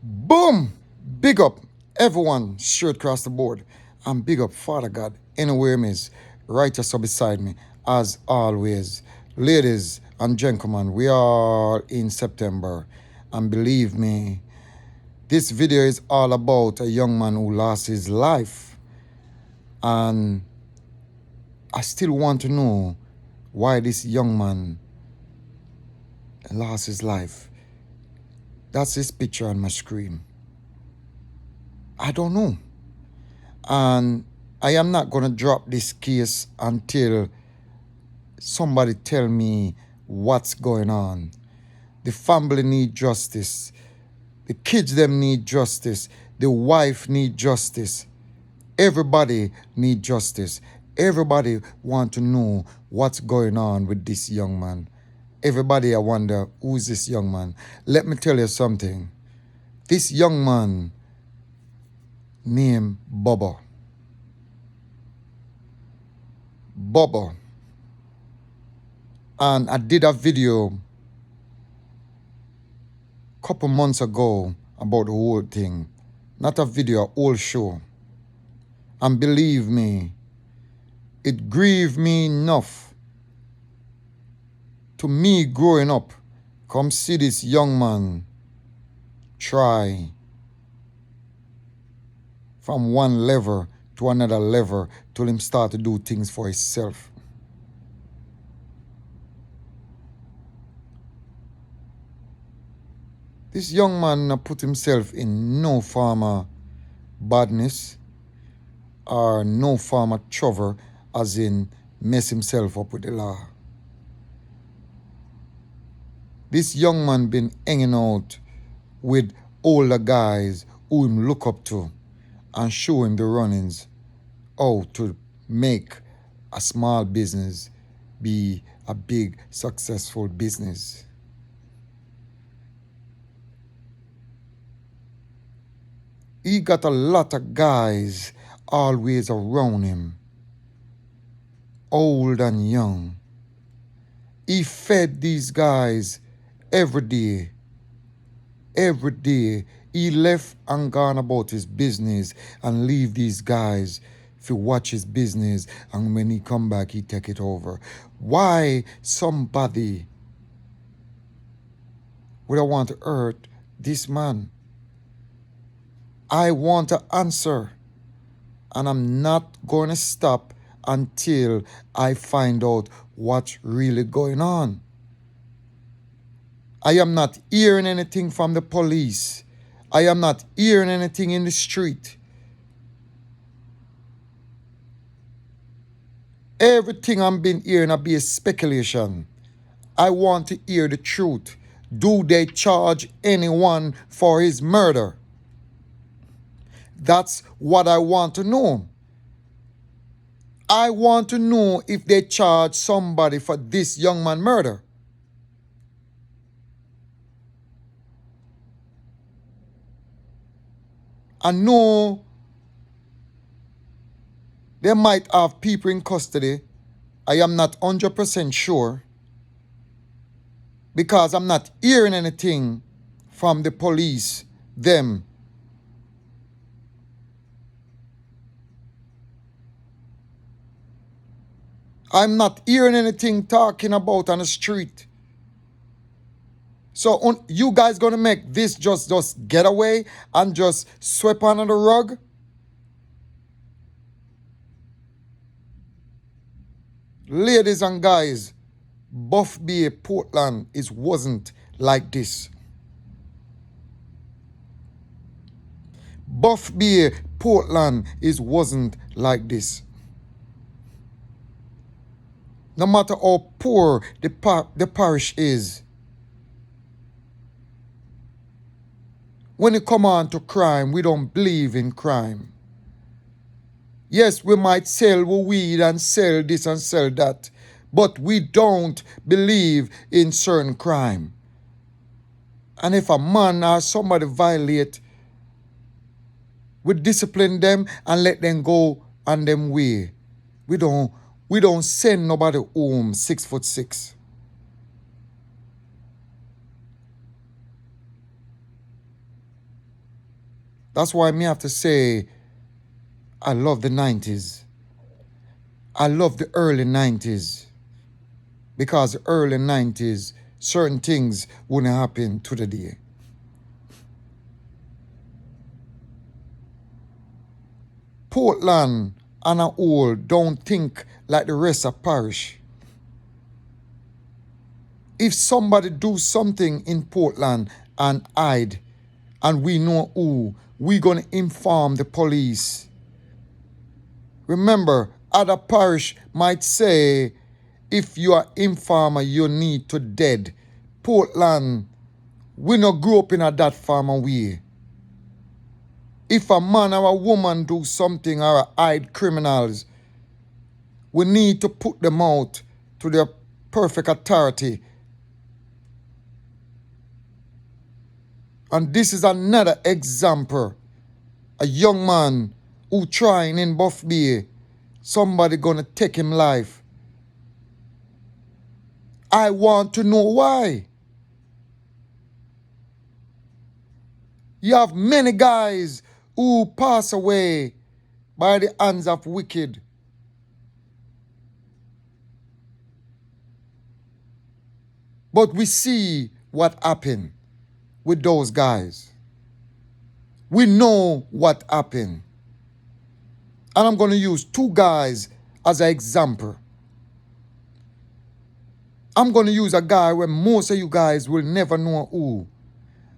Boom! Big up everyone straight across the board. And big up Father God anywhere him is. Right just so beside me. As always. Ladies and gentlemen, we are in September. And believe me, this video is all about a young man who lost his life. And I still want to know why this young man lost his life. That's his picture on my screen. I don't know. And I am not going to drop this case until somebody tell me what's going on. The family need justice. The kids them need justice. The wife need justice. Everybody need justice. Everybody want to know what's going on with this young man. Everybody I wonder, who's this young man? Let me tell you something. This young man named Bobo. Bobo. And I did a video a couple months ago about the whole thing. Not a video, a whole show. And believe me, it grieved me enough to me growing up. Come see this young man try from one level to another level till him start to do things for himself. This young man put himself in no form of badness or no form of trouble, as in mess himself up with the law. This young man been hanging out with older guys who him look up to and show him the runnings how to make a small business be a big successful business. He got a lot of guys always around him, old and young. He fed these guys every day. Every day. He left and gone about his business and leave these guys to watch his business, and when he come back, he take it over. Why somebody would I want to hurt this man? I want to answer, and I'm not going to stop until I find out what's really going on. I am not hearing anything from the police. I am not hearing anything in the street. Everything I'm been hearing will be a speculation. I want to hear the truth. Do they charge anyone for his murder? That's what I want to know. I want to know if they charge somebody for this young man murder. I know they might have people in custody. I am not 100% sure, because I'm not hearing anything from the police, them. I'm not hearing anything talking about on the street. So you guys gonna make this just get away and just sweep under the rug? Ladies and guys, Buff Bay, Portland wasn't like this. Buff Bay, Portland wasn't like this. No matter how poor the parish is, when it come on to crime, we don't believe in crime. Yes, we might sell weed and sell this and sell that, but we don't believe in certain crime. And if a man or somebody violate, we discipline them and let them go on them way. We don't send nobody home 6'6". That's why me have to say I love the 90s. I love the early 90s. Because the early 90s, certain things wouldn't happen to the day. Portland and a whole don't think like the rest of parish. If somebody do something in Portland and hide, and we know who, we gonna inform the police. Remember, other parish might say, if you are informer, you need to dead. Portland, we not grow up in a that farmer way. If a man or a woman do something or hide criminals, we need to put them out to their perfect authority. And this is another example. A young man who trying in Buff Bay, somebody gonna take him life. I want to know why. You have many guys who pass away by the hands of wicked. But we see what happened with those guys. We know what happened. And I'm going to use two guys as an example. I'm going to use a guy where most of you guys will never know who.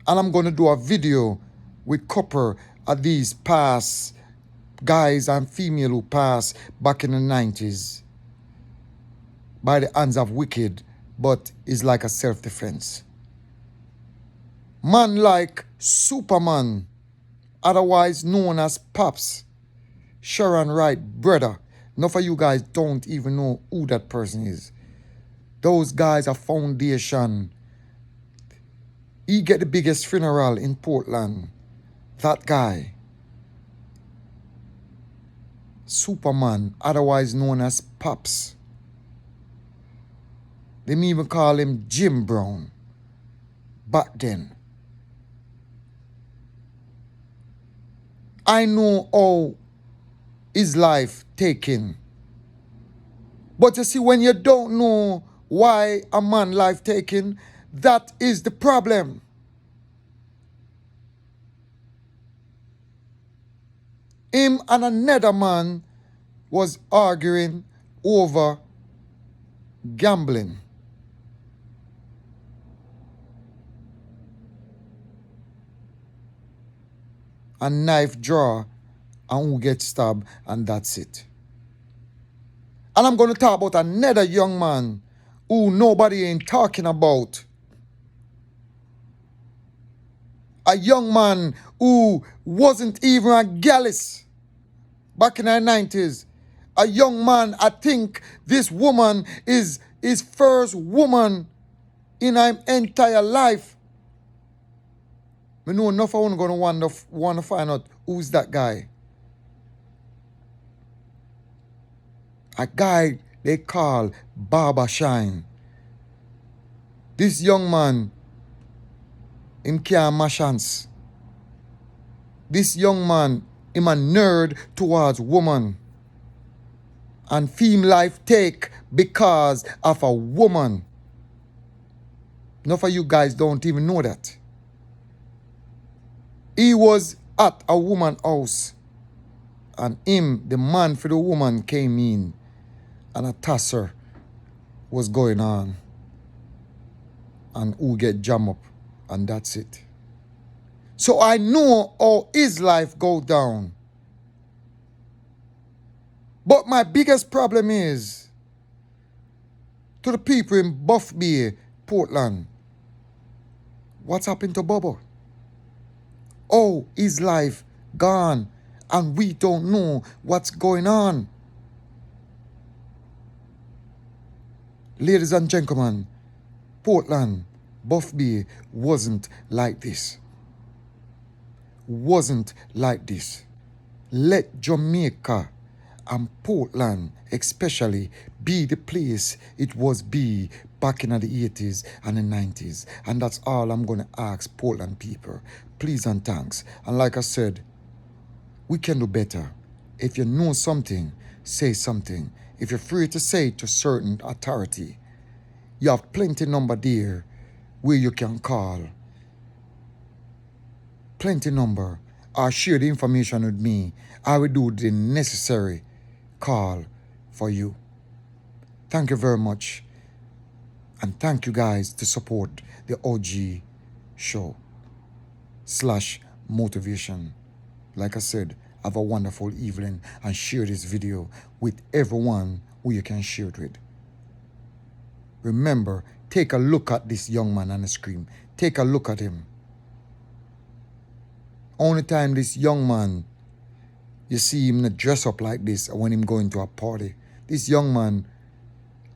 And I'm going to do a video with couple of these past guys and female who passed back in the 90s by the hands of wicked, but it's like a self-defense. Man like Superman, otherwise known as Pops, Sharon Wright brother. Enough of you guys don't even know who that person is. Those guys are foundation. He get the biggest funeral in Portland. That guy. Superman, otherwise known as Pops. They may even call him Jim Brown. Back then. I know how his life taken. But you see, when you don't know why a man life taken, that is the problem. Him and another man was arguing over gambling. A knife draw and who gets stabbed, and that's it. And I'm going to talk about another young man who nobody ain't talking about. A young man who wasn't even a gallus back in the 90s. A young man, I think this woman is his first woman in her entire life. I know enough of going to want to find out who's that guy. A guy they call Baba Shine. This young man, him can't mash hands. This young man, him a nerd towards woman. And fame life take because of a woman. Enough of you guys don't even know that. He was at a woman's house. And him, the man for the woman, came in. And a tussle was going on. And who get jammed up. And that's it. So I know how his life go down. But my biggest problem is to the people in Buff Bay, Portland. What's happened to Bobo? Oh, his life gone. And we don't know what's going on. Ladies and gentlemen, Portland, Buff Bay wasn't like this. Wasn't like this. Let Jamaica and Portland especially be the place it was be back in the 80s and the 90s. And that's all I'm going to ask Portland people. Please and thanks. And like I said, we can do better. If you know something, say something. If you're free to say it to certain authority, you have plenty number there where you can call. Plenty number. Or share the information with me. I will do the necessary call for you. Thank you very much. And thank you guys to support the OG show / motivation. Like I said, have a wonderful evening and share this video with everyone who you can share it with. Remember, take a look at this young man on the screen. Take a look at him. Only time this young man, you see him not dress up like this when him going to a party. This young man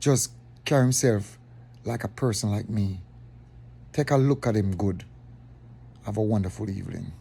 just carry himself like a person like me. Take a look at him good. Have a wonderful evening.